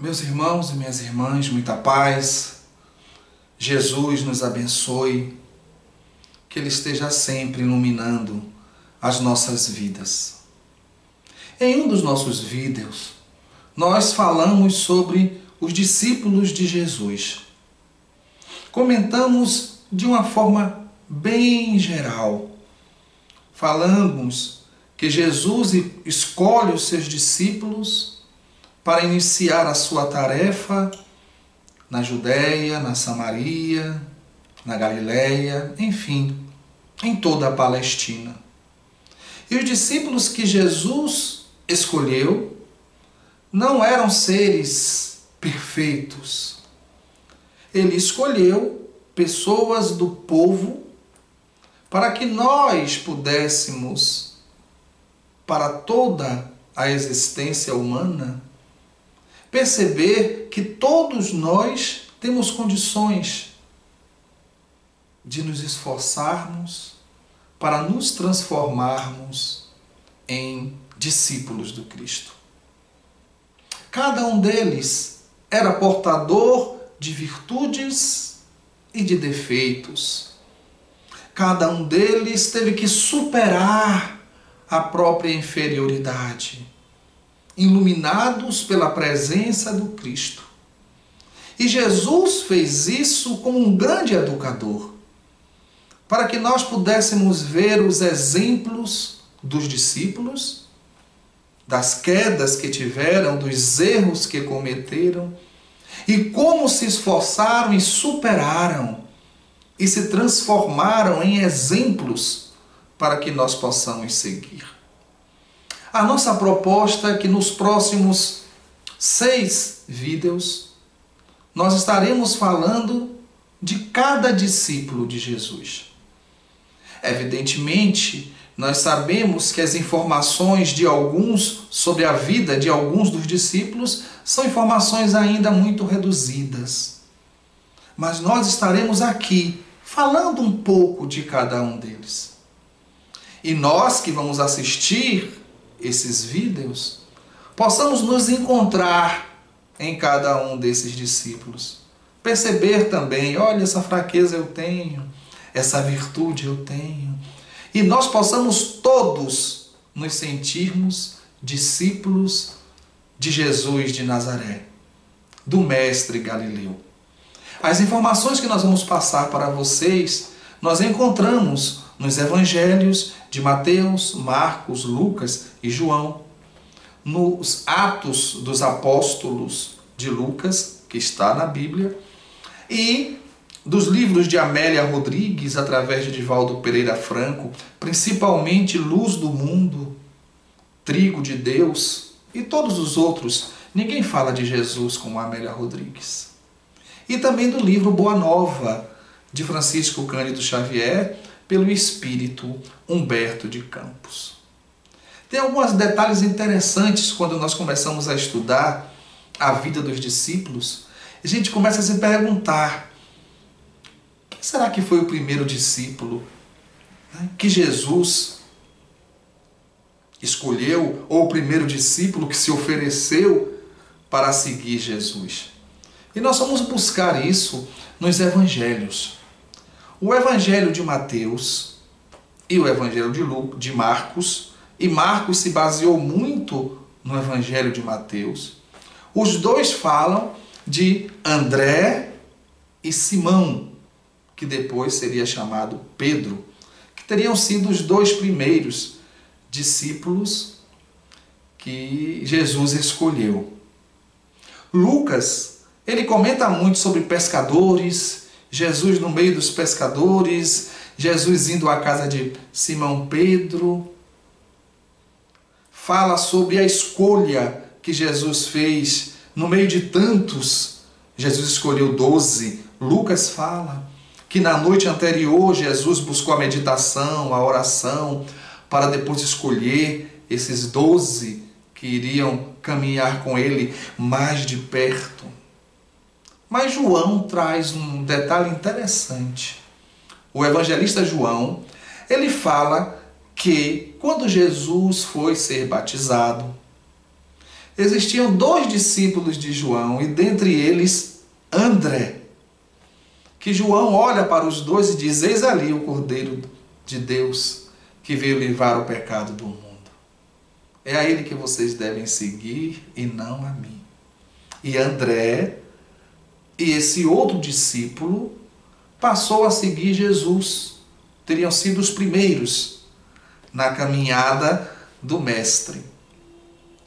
Meus irmãos e minhas irmãs, muita paz. Jesus nos abençoe, que Ele esteja sempre iluminando as nossas vidas. Em um dos nossos vídeos, nós falamos sobre os discípulos de Jesus. Comentamos de uma forma bem geral. Falamos que Jesus escolhe os seus discípulos para iniciar a sua tarefa na Judéia, na Samaria, na Galileia, enfim, em toda a Palestina. E os discípulos que Jesus escolheu não eram seres perfeitos. Ele escolheu pessoas do povo para que nós pudéssemos, para toda a existência humana, perceber que todos nós temos condições de nos esforçarmos para nos transformarmos em discípulos do Cristo. Cada um deles era portador de virtudes e de defeitos. Cada um deles teve que superar a própria inferioridade, iluminados pela presença do Cristo. E Jesus fez isso como um grande educador, para que nós pudéssemos ver os exemplos dos discípulos, das quedas que tiveram, dos erros que cometeram, e como se esforçaram e superaram, e se transformaram em exemplos para que nós possamos seguir. A nossa proposta é que nos próximos 6 vídeos nós estaremos falando de cada discípulo de Jesus. Evidentemente, nós sabemos que as informações de alguns sobre a vida de alguns dos discípulos são informações ainda muito reduzidas. Mas nós estaremos aqui falando um pouco de cada um deles. E nós que vamos assistir esses vídeos, possamos nos encontrar em cada um desses discípulos. Perceber também, olha, essa fraqueza eu tenho, essa virtude eu tenho. E nós possamos todos nos sentirmos discípulos de Jesus de Nazaré, do Mestre Galileu. As informações que nós vamos passar para vocês, nós encontramos nos evangelhos de Mateus, Marcos, Lucas e João, nos Atos dos Apóstolos de Lucas, que está na Bíblia, e dos livros de Amélia Rodrigues, através de Divaldo Pereira Franco, principalmente Luz do Mundo, Trigo de Deus e todos os outros. Ninguém fala de Jesus como Amélia Rodrigues. E também do livro Boa Nova, de Francisco Cândido Xavier, pelo espírito Humberto de Campos. Tem alguns detalhes interessantes quando nós começamos a estudar a vida dos discípulos. A gente começa a se perguntar, quem será que foi o primeiro discípulo que Jesus escolheu, ou o primeiro discípulo que se ofereceu para seguir Jesus? E nós vamos buscar isso nos evangelhos. O Evangelho de Mateus e o Evangelho de Marcos, e Marcos se baseou muito no Evangelho de Mateus. Os dois falam de André e Simão, que depois seria chamado Pedro, que teriam sido os 2 primeiros discípulos que Jesus escolheu. Lucas, ele comenta muito sobre pescadores, Jesus no meio dos pescadores, Jesus indo à casa de Simão Pedro. Fala sobre a escolha que Jesus fez no meio de tantos. Jesus escolheu 12. Lucas fala que na noite anterior Jesus buscou a meditação, a oração, para depois escolher esses 12 que iriam caminhar com ele mais de perto. Mas João traz um detalhe interessante. O evangelista João, ele fala que quando Jesus foi ser batizado, existiam 2 discípulos de João, e dentre eles André, que João olha para os 2 e diz: eis ali o Cordeiro de Deus que veio livrar o pecado do mundo. É a ele que vocês devem seguir e não a mim. E André e esse outro discípulo passou a seguir Jesus. Teriam sido os primeiros na caminhada do Mestre.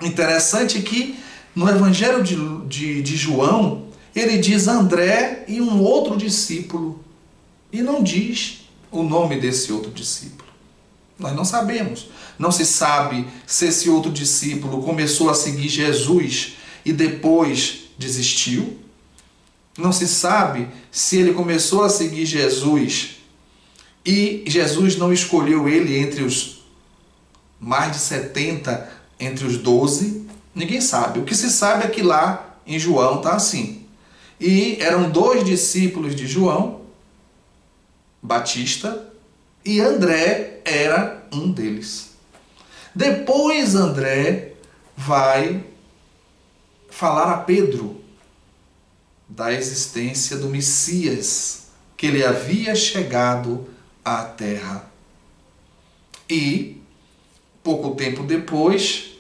Interessante que no Evangelho de João, ele diz André e um outro discípulo, e não diz o nome desse outro discípulo. Nós não sabemos. Não se sabe se esse outro discípulo começou a seguir Jesus e depois desistiu. Não se sabe se ele começou a seguir Jesus e Jesus não escolheu ele entre os mais de 70, entre os 12. Ninguém sabe. O que se sabe é que lá em João está assim. E eram 2 discípulos de João Batista e André era um deles. Depois André vai falar a Pedro da existência do Messias, que ele havia chegado à terra. E, pouco tempo depois,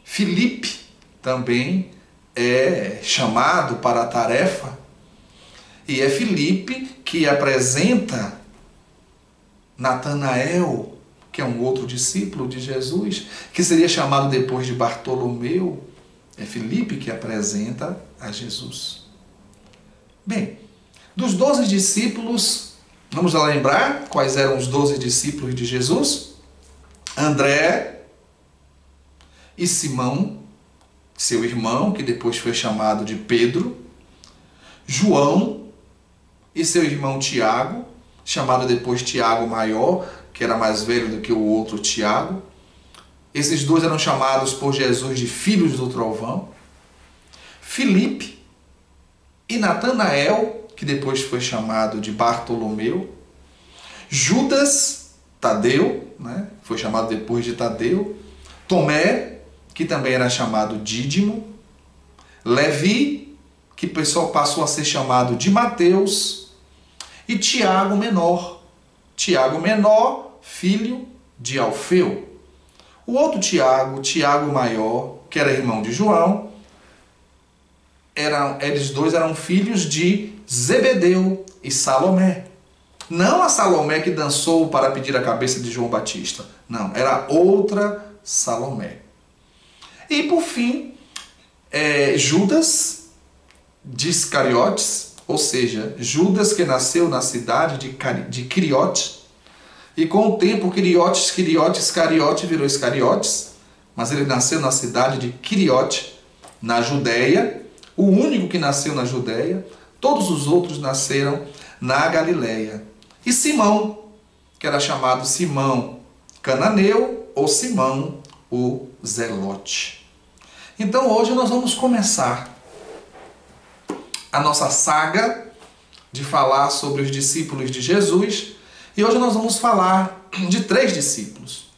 Filipe também é chamado para a tarefa, e é Filipe que apresenta Natanael, que é um outro discípulo de Jesus, que seria chamado depois de Bartolomeu. É Filipe que apresenta a Jesus. Bem, dos 12 discípulos, vamos lá lembrar quais eram os 12 discípulos de Jesus? André e Simão, seu irmão, que depois foi chamado de Pedro. João e seu irmão Tiago, chamado depois Tiago Maior, que era mais velho do que o outro Tiago. Esses 2 eram chamados por Jesus de filhos do trovão. Filipe e Natanael, que depois foi chamado de Bartolomeu. Judas, Tadeu, né? Foi chamado depois de Tadeu. Tomé, que também era chamado Dídimo. Levi, que o pessoal passou a ser chamado de Mateus. E Tiago Menor. Tiago Menor, filho de Alfeu. O outro Tiago, Tiago Maior, que era irmão de João, eles 2 eram filhos de Zebedeu e Salomé. Não a Salomé que dançou para pedir a cabeça de João Batista. Não, era outra Salomé. E por fim, Judas de Iscariotes, ou seja, Judas, que nasceu na cidade de Quiriote, e com o tempo Iscariote virou Iscariotes, mas ele nasceu na cidade de Quiriote, na Judéia, o único que nasceu na Judéia. Todos os outros nasceram na Galileia. E Simão, que era chamado Simão Cananeu ou Simão o Zelote. Então hoje nós vamos começar a nossa saga de falar sobre os discípulos de Jesus, e hoje nós vamos falar de 3 discípulos.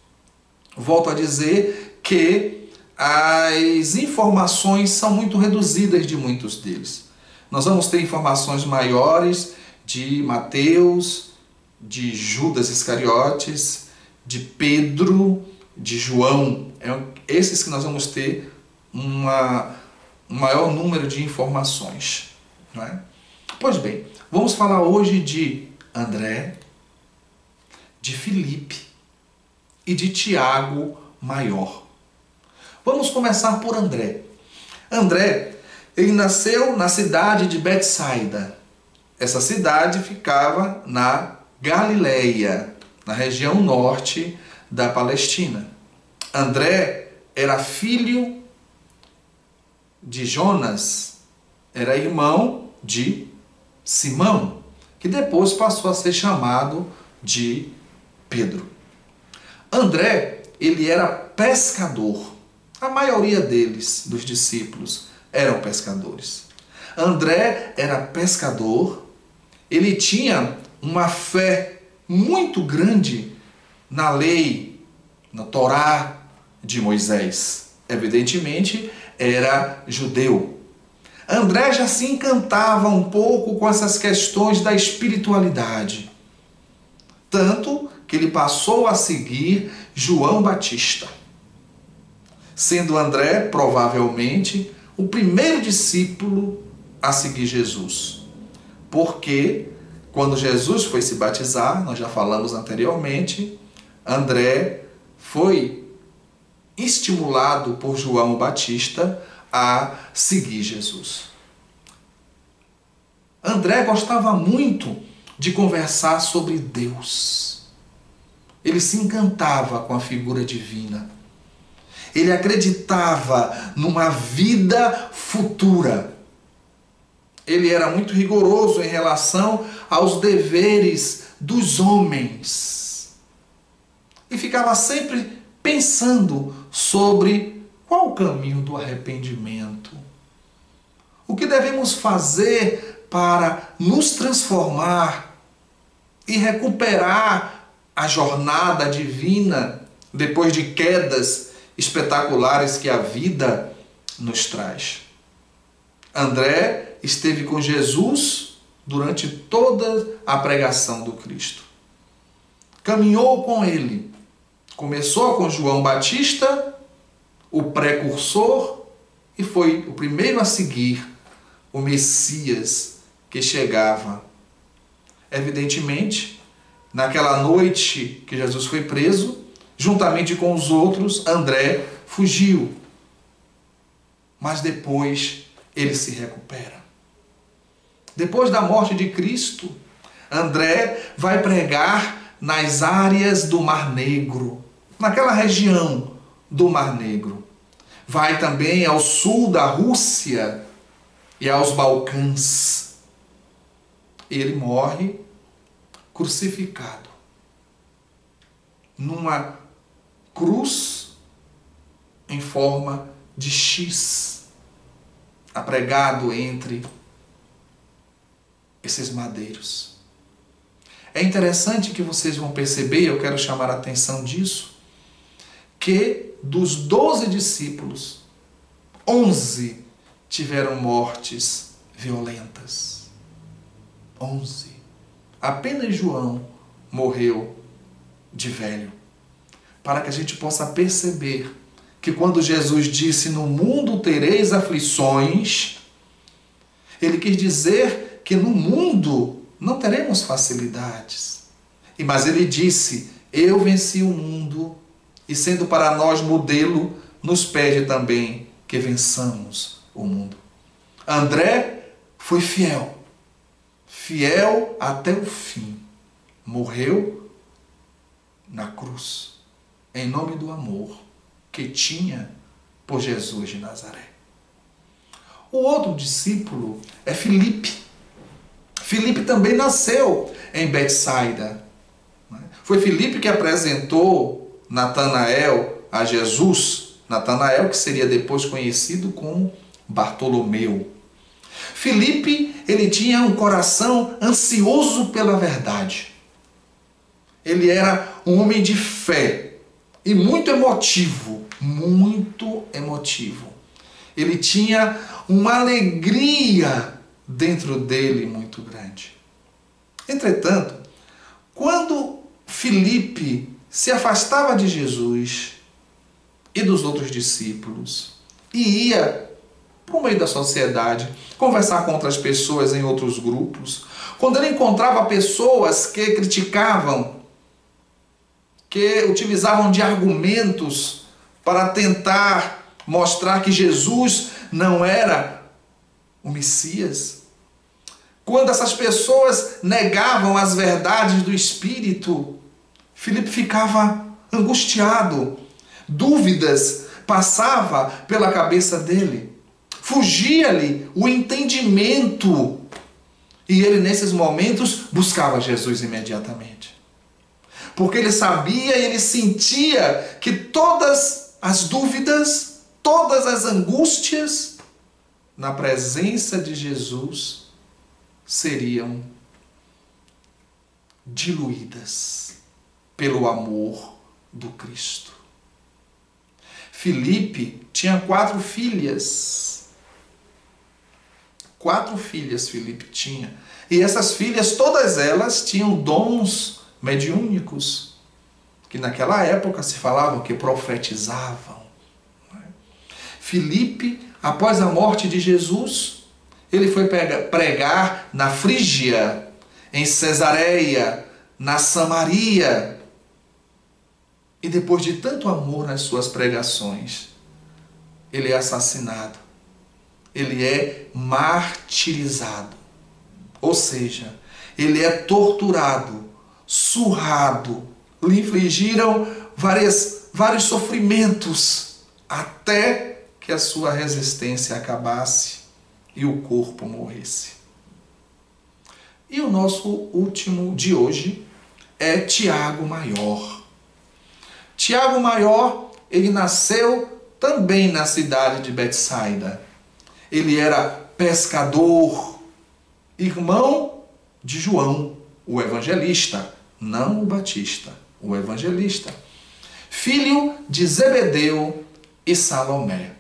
Volto a dizer que as informações são muito reduzidas de muitos deles. Nós vamos ter informações maiores de Mateus, de Judas Iscariotes, de Pedro, de João. Esses que nós vamos ter um maior número de informações. Não é? Pois bem, vamos falar hoje de André, de Filipe e de Tiago Maior. Vamos começar por André. André, ele nasceu na cidade de Betsaida. Essa cidade ficava na Galileia, na região norte da Palestina. André era filho de Jonas, era irmão de Simão, que depois passou a ser chamado de Pedro. André, ele era pescador. A maioria deles, dos discípulos, eram pescadores. André era pescador, ele tinha uma fé muito grande na lei, na Torá de Moisés. Evidentemente, era judeu. André já se encantava um pouco com essas questões da espiritualidade. Tanto que ele passou a seguir João Batista, sendo André, provavelmente, o primeiro discípulo a seguir Jesus. Porque, quando Jesus foi se batizar, nós já falamos anteriormente, André foi estimulado por João Batista a seguir Jesus. André gostava muito de conversar sobre Deus. Ele se encantava com a figura divina. Ele acreditava numa vida futura. Ele era muito rigoroso em relação aos deveres dos homens. E ficava sempre pensando sobre qual o caminho do arrependimento. O que devemos fazer para nos transformar e recuperar a jornada divina depois de quedas espetaculares que a vida nos traz. André esteve com Jesus durante toda a pregação do Cristo. Caminhou com ele. Começou com João Batista, o precursor, e foi o primeiro a seguir o Messias que chegava. Evidentemente, naquela noite que Jesus foi preso, juntamente com os outros, André fugiu. Mas depois ele se recupera. Depois da morte de Cristo, André vai pregar nas áreas do Mar Negro, naquela região do Mar Negro. Vai também ao sul da Rússia e aos Balcãs. Ele morre crucificado numa cruz em forma de X, apregado entre esses madeiros. É interessante que vocês vão perceber, eu quero chamar a atenção disso, que dos 12 discípulos, 11 tiveram mortes violentas. 11. Apenas João morreu de velho. Para que a gente possa perceber que quando Jesus disse, no mundo tereis aflições, ele quis dizer que no mundo não teremos facilidades. Mas ele disse, eu venci o mundo, e sendo para nós modelo, nos pede também que vençamos o mundo. André foi fiel, fiel até o fim. Morreu na cruz, em nome do amor que tinha por Jesus de Nazaré. O outro discípulo é Filipe. Filipe também nasceu em Betsaida. Foi Filipe que apresentou Natanael a Jesus. Natanael, que seria depois conhecido como Bartolomeu. Filipe, ele tinha um coração ansioso pela verdade. Ele era um homem de fé e muito emotivo, muito emotivo. Ele tinha uma alegria dentro dele muito grande. Entretanto, quando Filipe se afastava de Jesus e dos outros discípulos e ia para o meio da sociedade, conversar com outras pessoas em outros grupos, quando ele encontrava pessoas que criticavam, que utilizavam de argumentos para tentar mostrar que Jesus não era o Messias, quando essas pessoas negavam as verdades do Espírito, Filipe ficava angustiado, dúvidas passavam pela cabeça dele, fugia-lhe o entendimento, e ele nesses momentos buscava Jesus imediatamente. Porque ele sabia e ele sentia que todas as dúvidas, todas as angústias, na presença de Jesus, seriam diluídas pelo amor do Cristo. Filipe tinha 4 filhas. 4 filhas Filipe tinha. E essas filhas, todas elas tinham dons mediúnicos, que naquela época se falavam que profetizavam. Filipe, após a morte de Jesus, ele foi pregar na Frígia, em Cesareia, na Samaria. E depois de tanto amor nas suas pregações, ele é assassinado. Ele é martirizado. Ou seja, ele é torturado, surrado, lhe infligiram vários sofrimentos até que a sua resistência acabasse e o corpo morresse. E o nosso último de hoje é Tiago Maior. Tiago Maior, ele nasceu também na cidade de Betsaida. Ele era pescador, irmão de João, o evangelista, não o Batista, o evangelista. Filho de Zebedeu e Salomé.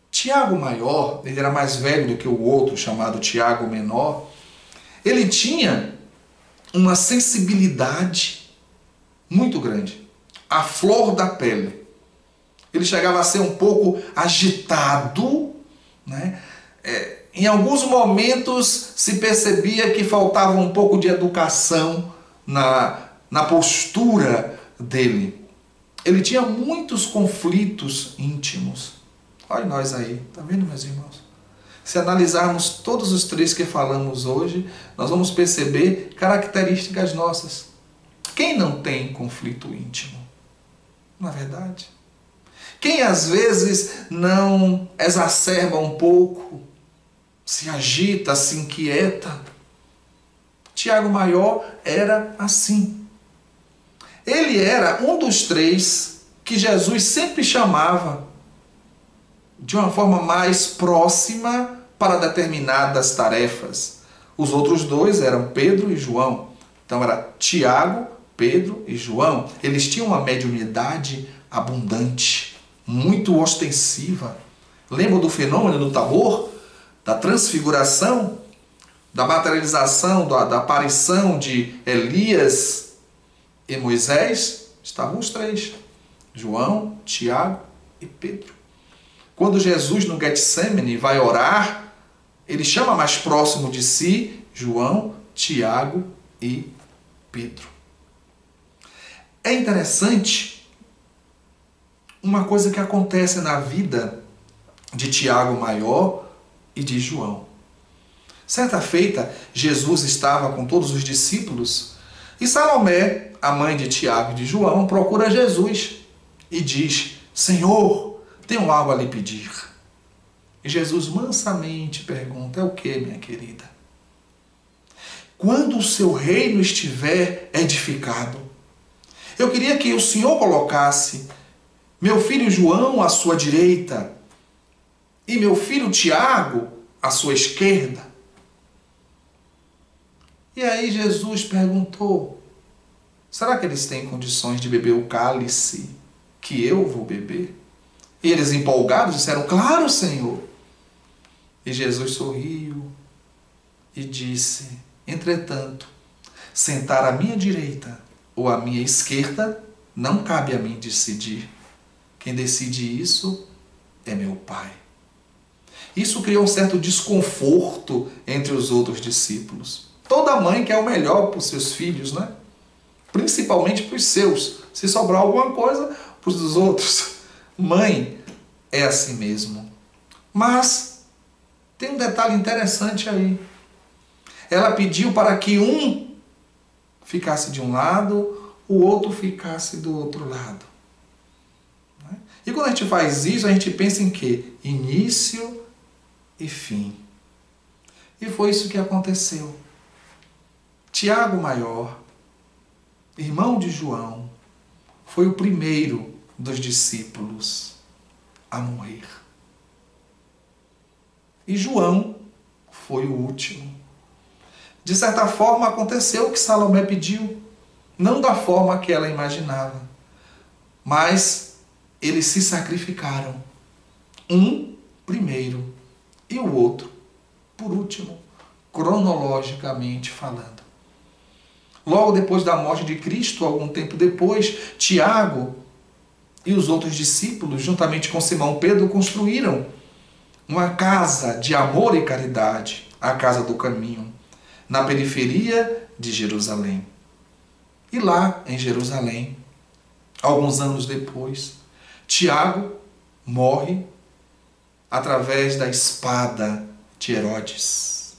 Tiago Maior, ele era mais velho do que o outro, chamado Tiago Menor. Ele tinha uma sensibilidade muito grande, a flor da pele. Ele chegava a ser um pouco agitado, né? Em alguns momentos se percebia que faltava um pouco de educação na postura dele. Ele tinha muitos conflitos íntimos. Olha nós aí, tá vendo, meus irmãos? Se analisarmos todos os 3 que falamos hoje, nós vamos perceber características nossas. Quem não tem conflito íntimo? Na verdade. Quem às vezes não exacerba um pouco, se agita, se inquieta? Tiago Maior era assim. Ele era um dos 3 que Jesus sempre chamava de uma forma mais próxima para determinadas tarefas. Os outros 2 eram Pedro e João. Então era Tiago, Pedro e João. Eles tinham uma mediunidade abundante, muito ostensiva. Lembra do fenômeno do Tabor? Da transfiguração? Da materialização, da aparição de Elias e Moisés? Estavam os 3. João, Tiago e Pedro. Quando Jesus no Getsêmani vai orar, ele chama mais próximo de si João, Tiago e Pedro. É interessante uma coisa que acontece na vida de Tiago Maior e de João. Certa feita, Jesus estava com todos os discípulos e Salomé, a mãe de Tiago e de João, procura Jesus e diz: Senhor, tenho algo a lhe pedir. E Jesus mansamente pergunta: é o que, minha querida? Quando o seu reino estiver edificado, eu queria que o Senhor colocasse meu filho João à sua direita e meu filho Tiago à sua esquerda. E aí Jesus perguntou: será que eles têm condições de beber o cálice que eu vou beber? E eles, empolgados, disseram: claro, Senhor. E Jesus sorriu e disse: entretanto, sentar à minha direita ou à minha esquerda não cabe a mim decidir. Quem decide isso é meu Pai. Isso criou um certo desconforto entre os outros discípulos. Toda mãe quer o melhor para os seus filhos, né? Principalmente para os seus. Se sobrar alguma coisa, para os dos outros. Mãe é assim mesmo. Mas tem um detalhe interessante aí. Ela pediu para que um ficasse de um lado, o outro ficasse do outro lado. E quando a gente faz isso, a gente pensa em quê? Início e fim. E foi isso que aconteceu. Tiago Maior, irmão de João, foi o primeiro dos discípulos a morrer. E João foi o último. De certa forma, aconteceu o que Salomé pediu, não da forma que ela imaginava. mas eles se sacrificaram. Um primeiro e o outro por último, cronologicamente falando. Logo depois da morte de Cristo, algum tempo depois, Tiago e os outros discípulos, juntamente com Simão Pedro, construíram uma casa de amor e caridade, a Casa do Caminho, na periferia de Jerusalém. E lá, em Jerusalém, alguns anos depois, Tiago morre através da espada de Herodes.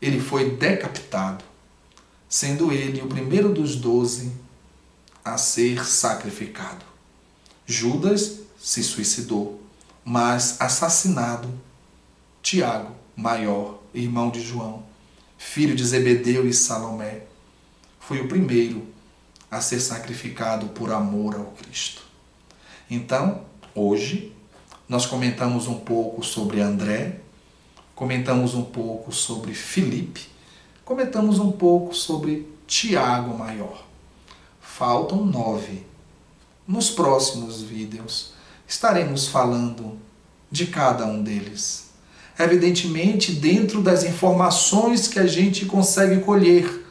Ele foi decapitado, sendo ele o primeiro dos 12 a ser sacrificado. Judas se suicidou, mas assassinado Tiago, maior, irmão de João, filho de Zebedeu e Salomé, foi o primeiro a ser sacrificado por amor ao Cristo. Então, hoje, nós comentamos um pouco sobre André, comentamos um pouco sobre Filipe, comentamos um pouco sobre Tiago Maior. Faltam 9. Nos próximos vídeos estaremos falando de cada um deles. Evidentemente, dentro das informações que a gente consegue colher,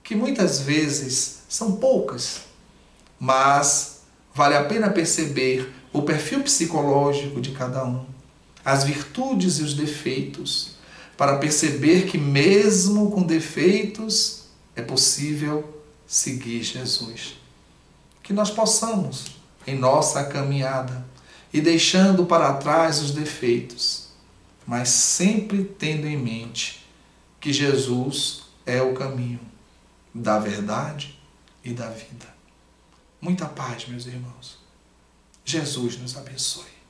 que muitas vezes são poucas, mas vale a pena perceber o perfil psicológico de cada um, as virtudes e os defeitos, para perceber que mesmo com defeitos é possível seguir Jesus. Que nós possamos, em nossa caminhada, ir deixando para trás os defeitos, mas sempre tendo em mente que Jesus é o caminho da verdade e da vida. Muita paz, meus irmãos. Jesus nos abençoe.